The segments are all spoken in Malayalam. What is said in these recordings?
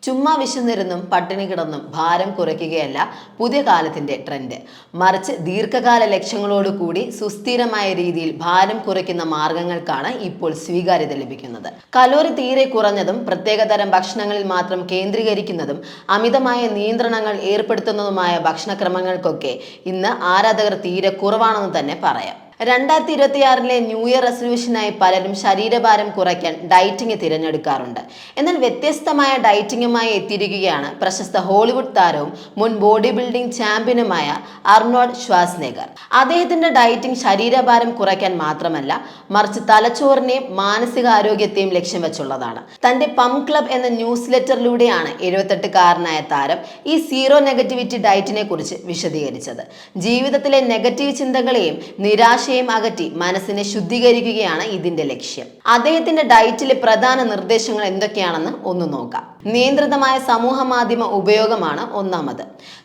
ചുമ്മാ വിശന്നിരുന്നും പട്ടിണി കിടന്നും ഭാരം കുറയ്ക്കുകയല്ല പുതിയ കാലത്തിന്റെ ട്രെൻഡ്. മറിച്ച് ദീർഘകാല ലക്ഷ്യങ്ങളോടുകൂടി സുസ്ഥിരമായ രീതിയിൽ ഭാരം കുറയ്ക്കുന്ന മാർഗങ്ങൾക്കാണ് ഇപ്പോൾ സ്വീകാര്യത ലഭിക്കുന്നത്. കലോറി തീരെ കുറഞ്ഞതും പ്രത്യേകതരം ഭക്ഷണങ്ങളിൽ മാത്രം കേന്ദ്രീകരിക്കുന്നതും അമിതമായ നിയന്ത്രണങ്ങൾ ഏർപ്പെടുത്തുന്നതുമായ ഭക്ഷണക്രമങ്ങൾക്കൊക്കെ ഇന്ന് ആരാധകർ തീരെ കുറവാണെന്ന് തന്നെ പറയാം. 2026 ന്യൂ ഇയർ റെസൊല്യൂഷനായി പലരും ശരീരഭാരം കുറയ്ക്കാൻ ഡയറ്റിംഗ് തിരഞ്ഞെടുക്കാറുണ്ട്. എന്നാൽ വ്യത്യസ്തമായ ഡയറ്റിംഗുമായി എത്തിയിരിക്കുകയാണ് പ്രശസ്ത ഹോളിവുഡ് താരവും മുൻ ബോഡി ബിൽഡിംഗ് ചാമ്പ്യനുമായ അർണോൾഡ് ഷ്വാസ്നെഗർ. അദ്ദേഹത്തിന്റെ ഡയറ്റിംഗ് ശരീരഭാരം കുറയ്ക്കാൻ മാത്രമല്ല, മറിച്ച് തലച്ചോറിനെയും മാനസികാരോഗ്യത്തെയും ലക്ഷ്യം വെച്ചുള്ളതാണ്. തന്റെ പം ക്ലബ് എന്ന ന്യൂസ് ലെറ്ററിലൂടെയാണ് 78-കാരനായ താരം ഈ സീറോ നെഗറ്റിവിറ്റി ഡയറ്റിനെ കുറിച്ച് വിശദീകരിച്ചത്. ജീവിതത്തിലെ നെഗറ്റീവ് ചിന്തകളെയും നിരാശ അകറ്റി മനസ്സിനെ ശുദ്ധീകരിക്കുകയാണ് ഇതിന്റെ ലക്ഷ്യം. അദ്ദേഹത്തിന്റെ ഡയറ്റിലെ പ്രധാന നിർദ്ദേശങ്ങൾ എന്തൊക്കെയാണെന്ന് ഒന്ന് നോക്കാം. നിയന്ത്രിതമായ സമൂഹ മാധ്യമ ഉപയോഗമാണ് ഒന്നാമത്.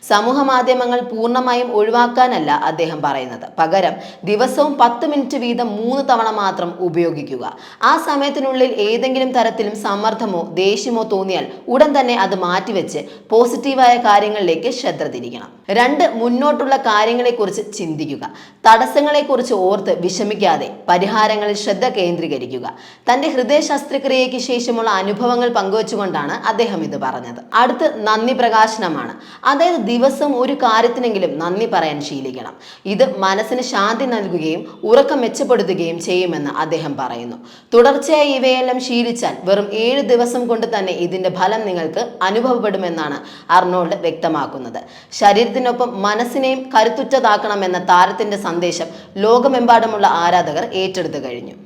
സമൂഹ മാധ്യമങ്ങൾ പൂർണ്ണമായും ഒഴിവാക്കാനല്ല അദ്ദേഹം പറയുന്നത്. പകരം ദിവസവും 10 മിനിറ്റ് വീതം 3 തവണ മാത്രം ഉപയോഗിക്കുക. ആ സമയത്തിനുള്ളിൽ ഏതെങ്കിലും തരത്തിലും സമ്മർദ്ദമോ ദേഷ്യമോ തോന്നിയാൽ ഉടൻ തന്നെ അത് മാറ്റിവെച്ച് പോസിറ്റീവായ കാര്യങ്ങളിലേക്ക് ശ്രദ്ധ തിരിക്കണം. 2. മുന്നോട്ടുള്ള കാര്യങ്ങളെക്കുറിച്ച് ചിന്തിക്കുക. തടസ്സങ്ങളെക്കുറിച്ച് ഓർത്ത് വിഷമിക്കാതെ പരിഹാരങ്ങളിൽ ശ്രദ്ധ കേന്ദ്രീകരിക്കുക. തന്റെ ഹൃദയ ശസ്ത്രക്രിയയ്ക്ക് ശേഷമുള്ള അനുഭവങ്ങൾ പങ്കുവച്ചുകൊണ്ടാണ് അദ്ദേഹം ഇത് പറഞ്ഞത്. അടുത്ത് നന്ദി പ്രകാശനമാണ്. അതായത് ദിവസം ഒരു കാര്യത്തിനെങ്കിലും നന്ദി പറയാൻ ശീലിക്കണം. ഇത് മനസ്സിന് ശാന്തി നൽകുകയും ഉറക്കം മെച്ചപ്പെടുത്തുകയും ചെയ്യുമെന്ന് അദ്ദേഹം പറയുന്നു. തുടർച്ചയായി ഇവയെല്ലാം ശീലിച്ചാൽ വെറും 7 ദിവസം കൊണ്ട് തന്നെ ഇതിന്റെ ഫലം നിങ്ങൾക്ക് അനുഭവപ്പെടുമെന്നാണ് അർണോൾഡ് വ്യക്തമാക്കുന്നത്. ശരീരത്തിനൊപ്പം മനസ്സിനെയും കരുത്തുറ്റതാക്കണമെന്ന താരത്തിന്റെ സന്ദേശം ലോകമെമ്പാടുമുള്ള ആരാധകർ ഏറ്റെടുത്തു കഴിഞ്ഞു.